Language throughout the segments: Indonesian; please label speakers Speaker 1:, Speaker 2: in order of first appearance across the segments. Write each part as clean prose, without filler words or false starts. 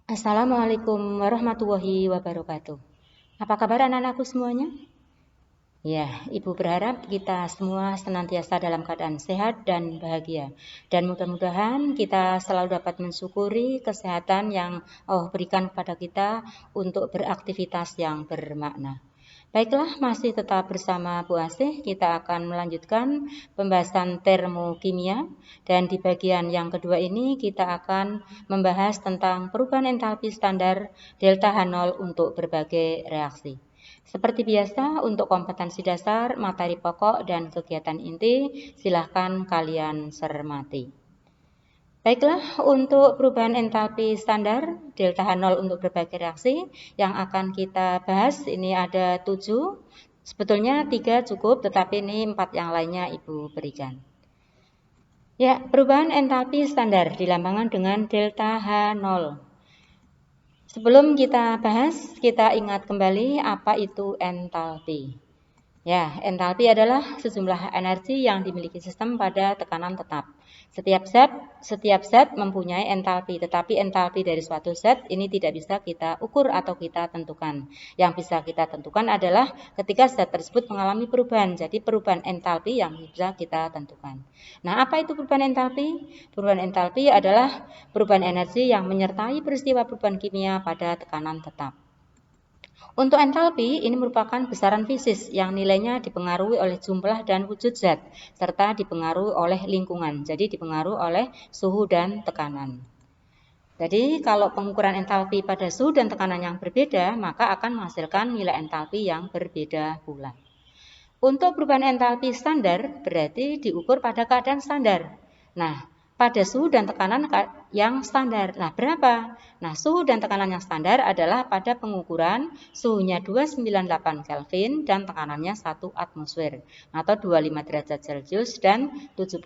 Speaker 1: Assalamualaikum warahmatullahi wabarakatuh. Apa kabar anak-anakku semuanya? Ya, Ibu berharap kita semua senantiasa dalam keadaan sehat dan bahagia. Dan mudah-mudahan kita selalu dapat mensyukuri kesehatan yang Allah berikan kepada kita untuk beraktivitas yang bermakna. Baiklah, masih tetap bersama Bu Asih, kita akan melanjutkan pembahasan termokimia dan di bagian yang kedua ini kita akan membahas tentang perubahan entalpi standar delta H0 untuk berbagai reaksi. Seperti biasa, untuk kompetensi dasar, materi pokok, dan kegiatan inti, silahkan kalian cermati. Baiklah, untuk perubahan entalpi standar delta H0 untuk berbagai reaksi yang akan kita bahas, ini ada 7. Sebetulnya 3 cukup, tetapi ini 4 yang lainnya Ibu berikan. Ya, perubahan entalpi standar dilambangkan dengan delta H0. Sebelum kita bahas, kita ingat kembali apa itu entalpi. Ya, entalpi adalah sejumlah energi yang dimiliki sistem pada tekanan tetap. Setiap zat mempunyai entalpi, tetapi entalpi dari suatu zat ini tidak bisa kita ukur atau kita tentukan. Yang bisa kita tentukan adalah ketika zat tersebut mengalami perubahan. Jadi perubahan entalpi yang bisa kita tentukan. Nah, apa itu perubahan entalpi? Perubahan entalpi adalah perubahan energi yang menyertai peristiwa perubahan kimia pada tekanan tetap. Untuk entalpi, ini merupakan besaran fisis yang nilainya dipengaruhi oleh jumlah dan wujud zat, serta dipengaruhi oleh lingkungan, jadi dipengaruhi oleh suhu dan tekanan. Jadi, kalau pengukuran entalpi pada suhu dan tekanan yang berbeda, maka akan menghasilkan nilai entalpi yang berbeda pula. Untuk perubahan entalpi standar, berarti diukur pada keadaan standar. Nah, pada suhu dan tekanan yang standar. Nah, berapa? Nah, suhu dan tekanan yang standar adalah pada pengukuran suhunya 298 Kelvin dan tekanannya 1 atmosfer atau 25 derajat Celcius dan 76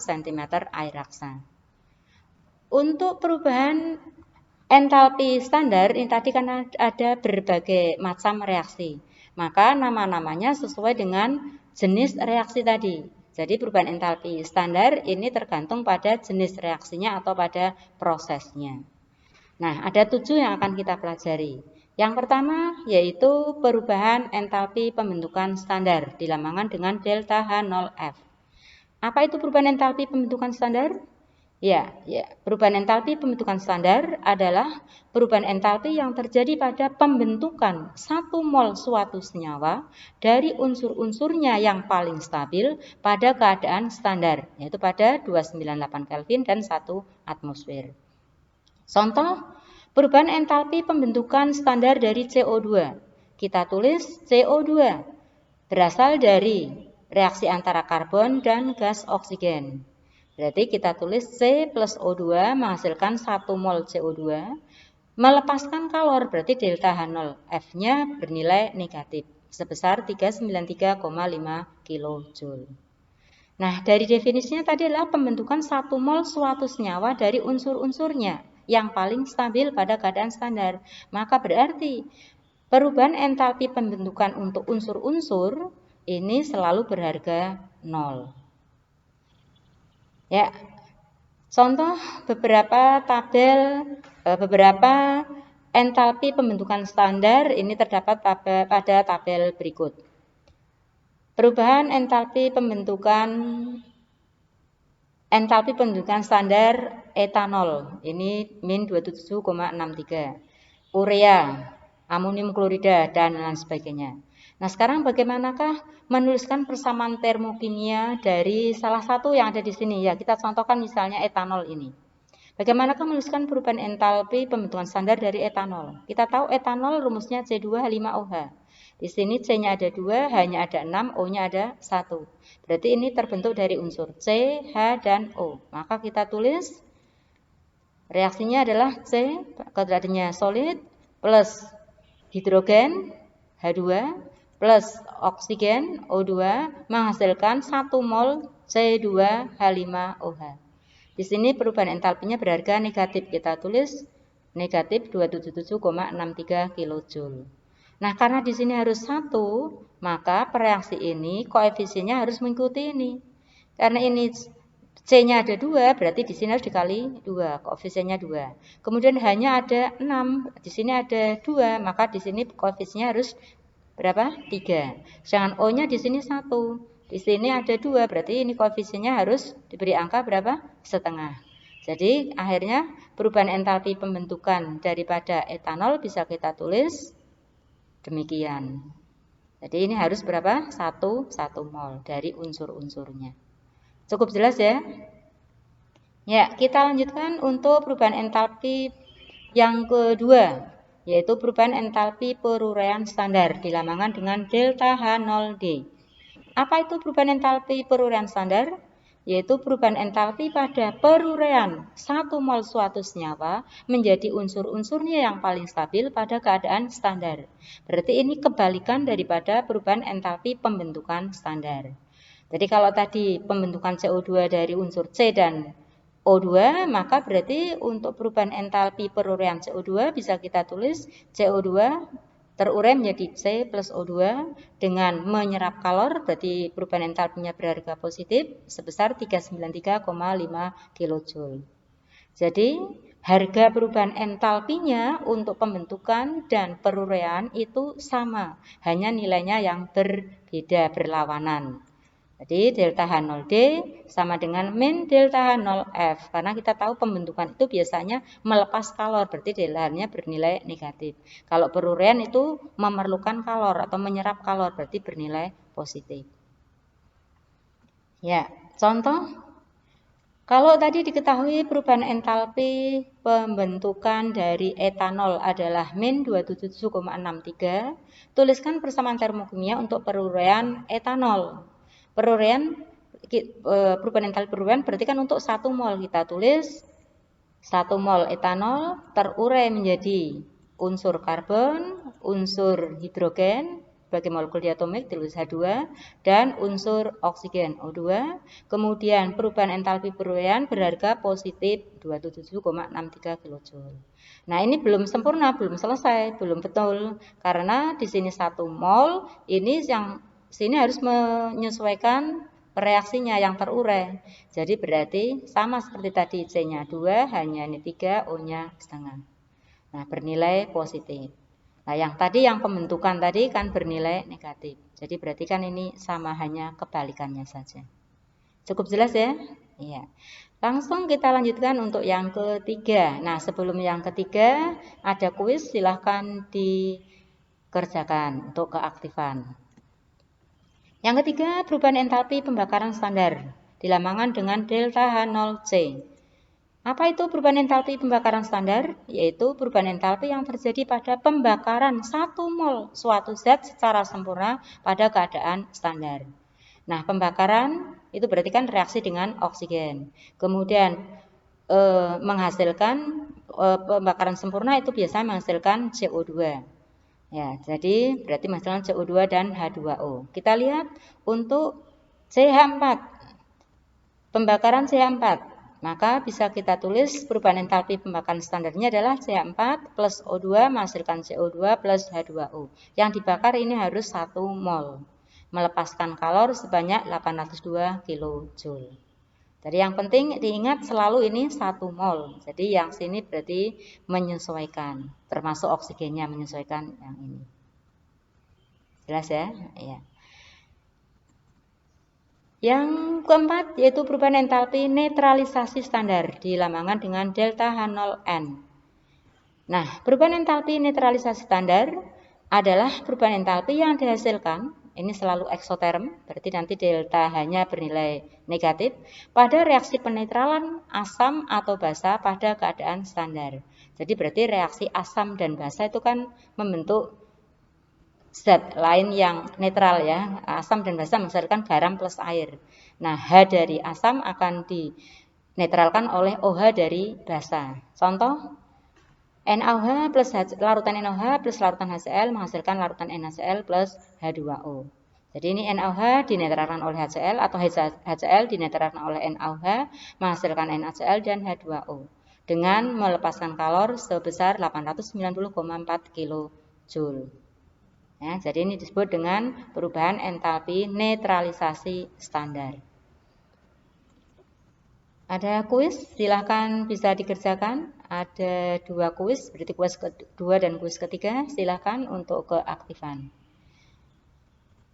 Speaker 1: cm air raksa. Untuk perubahan entalpi standar, ini tadi kan ada berbagai macam reaksi. Maka nama-namanya sesuai dengan jenis reaksi tadi. Jadi perubahan entalpi standar ini tergantung pada jenis reaksinya atau pada prosesnya. Nah, ada 7 yang akan kita pelajari. Yang pertama yaitu perubahan entalpi pembentukan standar dilambangkan dengan delta H0F. Apa itu perubahan entalpi pembentukan standar? Ya, perubahan entalpi pembentukan standar adalah perubahan entalpi yang terjadi pada pembentukan 1 mol suatu senyawa dari unsur-unsurnya yang paling stabil pada keadaan standar, yaitu pada 298 Kelvin dan 1 atmosfer. Contoh, perubahan entalpi pembentukan standar dari CO2. Kita tulis CO2 berasal dari reaksi antara karbon dan gas oksigen. Berarti kita tulis C plus O2 menghasilkan 1 mol CO2, melepaskan kalor, berarti delta H0 F-nya bernilai negatif, sebesar 393,5 kJ. Nah, dari definisinya tadi adalah pembentukan 1 mol suatu senyawa dari unsur-unsurnya yang paling stabil pada keadaan standar. Maka berarti perubahan entalpi pembentukan untuk unsur-unsur ini selalu berharga 0. Ya, contoh beberapa entalpi pembentukan standar ini terdapat pada tabel berikut. Perubahan entalpi pembentukan standar etanol ini min 27,63, urea, amonium klorida dan lain sebagainya. Nah, sekarang bagaimanakah menuliskan persamaan termokimia dari salah satu yang ada di sini? Ya, kita contohkan misalnya etanol ini. Bagaimanakah menuliskan perubahan entalpi pembentukan standar dari etanol? Kita tahu etanol rumusnya C2H5OH. Di sini C-nya ada 2, H-nya ada 6, O-nya ada 1. Berarti ini terbentuk dari unsur C, H, dan O. Maka kita tulis reaksinya adalah C, kodratnya solid, plus hidrogen, H2, plus oksigen, O2, menghasilkan 1 mol C2H5OH. Di sini perubahan entalpinya berharga negatif. Kita tulis negatif 277,63 kJ. Nah, karena di sini harus 1, maka reaksi ini koefisiennya harus mengikuti ini. Karena ini C-nya ada 2, berarti di sini harus dikali 2, koefisiennya 2. Kemudian H-nya ada 6, di sini ada 2, maka di sini koefisiennya harus berapa? 3. Sedangkan O-nya di sini 1. Di sini ada 2, berarti ini koefisiennya harus diberi angka berapa? Setengah. Jadi akhirnya perubahan entalpi pembentukan daripada etanol bisa kita tulis demikian. Jadi ini harus berapa? 1 mol dari unsur-unsurnya. Cukup jelas ya? Ya, kita lanjutkan untuk perubahan entalpi yang kedua, yaitu perubahan entalpi peruraian standar dilambangkan dengan delta H0D. Apa itu perubahan entalpi peruraian standar? Yaitu perubahan entalpi pada peruraian 1 mol suatu senyawa menjadi unsur-unsurnya yang paling stabil pada keadaan standar. Berarti ini kebalikan daripada perubahan entalpi pembentukan standar. Jadi kalau tadi pembentukan CO2 dari unsur C dan O2, maka berarti untuk perubahan entalpi peruraian CO2 bisa kita tulis CO2 terurai menjadi C plus O2 dengan menyerap kalor, berarti perubahan entalpinya berharga positif sebesar 393,5 kJ. Jadi harga perubahan entalpinya untuk pembentukan dan peruraian itu sama, hanya nilainya yang berbeda, berlawanan. Jadi delta H0D sama dengan min delta H0F. Karena kita tahu pembentukan itu biasanya melepas kalor, berarti delta-nya bernilai negatif. Kalau peruraian itu memerlukan kalor atau menyerap kalor, berarti bernilai positif. Ya, contoh. Kalau tadi diketahui perubahan entalpi pembentukan dari etanol adalah min 277,63, tuliskan persamaan termokimia untuk peruraian etanol. Peruraian perubahan entalpi peruraian berarti kan untuk 1 mol kita tulis 1 mol etanol terurai menjadi unsur karbon, unsur hidrogen sebagai molekul diatomik tulis H2 dan unsur oksigen O2. Kemudian perubahan entalpi peruraian berharga positif 277,63 kJ. Nah, ini belum sempurna, belum selesai, belum betul karena di sini 1 mol ini yang sini harus menyesuaikan reaksinya yang terurai. Jadi berarti sama seperti tadi C-nya 2, H-nya ini 3, O-nya setengah. Nah, bernilai positif. Nah, yang tadi yang pembentukan tadi kan bernilai negatif. Jadi berarti kan ini sama, hanya kebalikannya saja. Cukup jelas ya? Iya. Langsung kita lanjutkan untuk yang ketiga. Nah, sebelum yang ketiga ada kuis, silahkan dikerjakan untuk keaktifan. Yang ketiga, perubahan entalpi pembakaran standar dilambangkan dengan delta H0C. Apa itu perubahan entalpi pembakaran standar? Yaitu perubahan entalpi yang terjadi pada pembakaran 1 mol suatu zat secara sempurna pada keadaan standar. Nah, pembakaran itu berarti kan reaksi dengan oksigen. Kemudian menghasilkan pembakaran sempurna itu biasanya menghasilkan CO2. Ya, jadi berarti menghasilkan CO2 dan H2O. Kita lihat untuk CH4, pembakaran CH4, maka bisa kita tulis perubahan entalpi pembakaran standarnya adalah CH4 plus O2 menghasilkan CO2 plus H2O. Yang dibakar ini harus 1 mol, melepaskan kalor sebanyak 802 kJ. Jadi yang penting diingat selalu ini 1 mol. Jadi yang sini berarti menyesuaikan, termasuk oksigennya menyesuaikan yang ini. Jelas ya? Iya. Yang keempat yaitu perubahan entalpi netralisasi standar dilambangkan dengan delta H0N. Nah, perubahan entalpi netralisasi standar adalah perubahan entalpi yang dihasilkan, ini selalu eksoterm, berarti nanti delta H-nya bernilai negatif, pada reaksi penetralan asam atau basa pada keadaan standar. Jadi berarti reaksi asam dan basa itu kan membentuk zat lain yang netral ya. Asam dan basa menghasilkan garam plus air. Nah, H dari asam akan dinetralkan oleh OH dari basa. Contoh, NaOH plus larutan NaOH plus larutan HCl menghasilkan larutan NaCl plus H2O. Jadi ini NaOH dinetralkan oleh HCl atau HCl dinetralkan oleh NaOH menghasilkan NaCl dan H2O dengan melepaskan kalor sebesar 890,4 kJ. Ya, jadi ini disebut dengan perubahan entalpi netralisasi standar. Ada kuis, silahkan bisa dikerjakan. Ada 2 kuis, berarti kuis kedua dan kuis ketiga. Silahkan untuk keaktifan.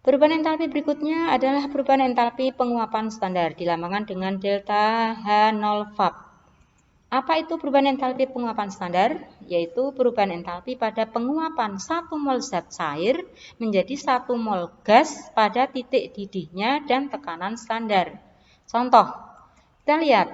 Speaker 1: Perubahan entalpi berikutnya adalah perubahan entalpi penguapan standar dilambangkan dengan delta H0 VAP. Apa itu perubahan entalpi penguapan standar? Yaitu perubahan entalpi pada penguapan 1 mol zat cair menjadi 1 mol gas pada titik didihnya dan tekanan standar. Contoh, kita lihat,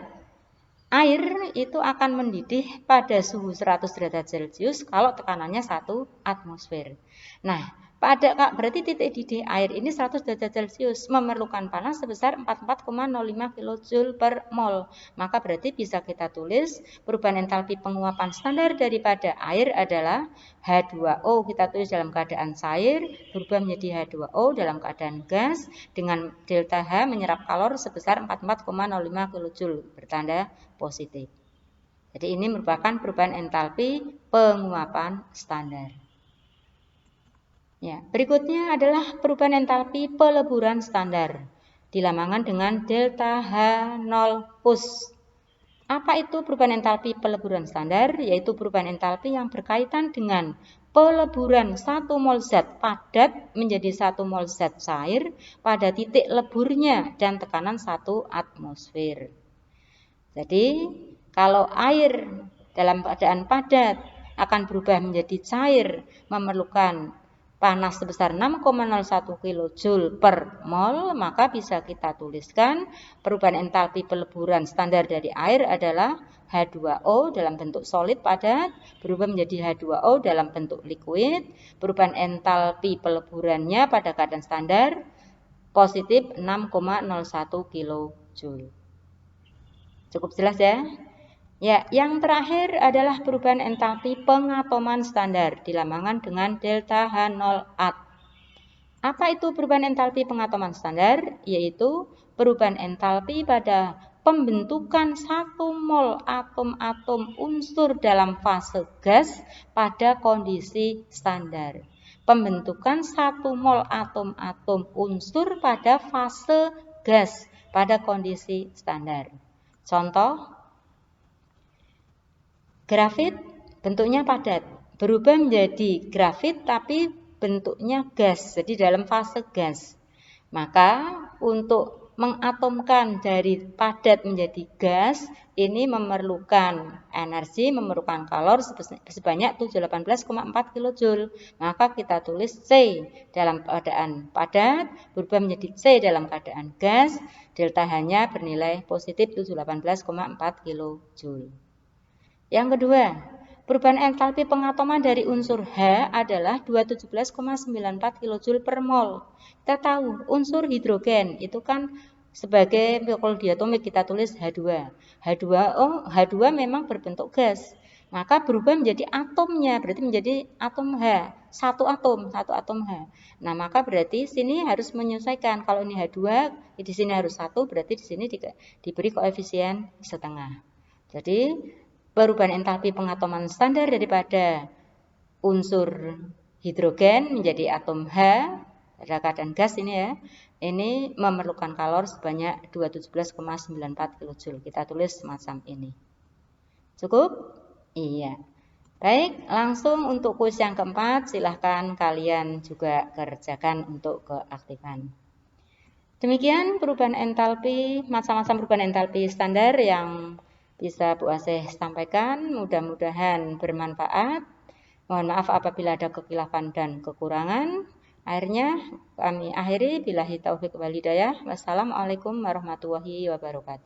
Speaker 1: air itu akan mendidih pada suhu 100 derajat Celcius kalau tekanannya 1 atmosfer. Nah, berarti titik didih air ini 100 derajat Celcius memerlukan panas sebesar 44,05 kJ per mol. Maka berarti bisa kita tulis perubahan entalpi penguapan standar daripada air adalah H2O. Kita tulis dalam keadaan cair berubah menjadi H2O dalam keadaan gas dengan delta H menyerap kalor sebesar 44,05 kJ bertanda positif. Jadi ini merupakan perubahan entalpi penguapan standar. Ya, berikutnya adalah perubahan entalpi peleburan standar dilambangkan dengan delta H0 push. Apa itu perubahan entalpi peleburan standar? Yaitu perubahan entalpi yang berkaitan dengan peleburan 1 mol zat padat menjadi 1 mol zat cair pada titik leburnya dan tekanan 1 atmosfer. Jadi, kalau air dalam keadaan padat akan berubah menjadi cair memerlukan panas sebesar 6,01 kJ per mol, maka bisa kita tuliskan perubahan entalpi peleburan standar dari air adalah H2O dalam bentuk solid padat berubah menjadi H2O dalam bentuk liquid. Perubahan entalpi peleburannya pada keadaan standar positif 6,01 kJ. Cukup jelas ya? Ya, yang terakhir adalah perubahan entalpi pengatoman standar dilambangkan dengan delta H0 at. Apa itu perubahan entalpi pengatoman standar? Yaitu perubahan entalpi pada pembentukan 1 mol atom-atom unsur dalam fase gas pada kondisi standar. Pembentukan 1 mol atom-atom unsur pada fase gas pada kondisi standar. Contoh, grafit bentuknya padat, berubah menjadi grafit tapi bentuknya gas, jadi dalam fase gas. Maka untuk mengatomkan dari padat menjadi gas, ini memerlukan energi, memerlukan kalor sebanyak 718,4 kJ. Maka kita tulis C dalam keadaan padat, berubah menjadi C dalam keadaan gas, delta H-nya bernilai positif 718,4 kJ. Yang kedua, perubahan entalpi pengatoman dari unsur H adalah 217,94 kJ per mol. Kita tahu unsur hidrogen itu kan sebagai molekul diatomik kita tulis H2. H2 memang berbentuk gas. Maka berubah menjadi atomnya, berarti menjadi atom H, satu atom H. Nah, maka berarti sini harus menyesuaikan. Kalau ini H2, di sini harus 1, berarti di sini diberi koefisien setengah. Jadi perubahan entalpi pengatoman standar daripada unsur hidrogen menjadi atom H pada keadaan gas ini ya, ini memerlukan kalor sebanyak 217,94 kJ. Kita tulis semacam ini. Cukup? Iya. Baik, langsung untuk kuis yang keempat, silahkan kalian juga kerjakan untuk keaktifan. Demikian perubahan entalpi, macam-macam perubahan entalpi standar yang bisa Bu Asih sampaikan, mudah-mudahan bermanfaat. Mohon maaf apabila ada kekhilafan dan kekurangan. Akhirnya kami akhiri, billahi taufik wal hidayah. Wassalamualaikum warahmatullahi wabarakatuh.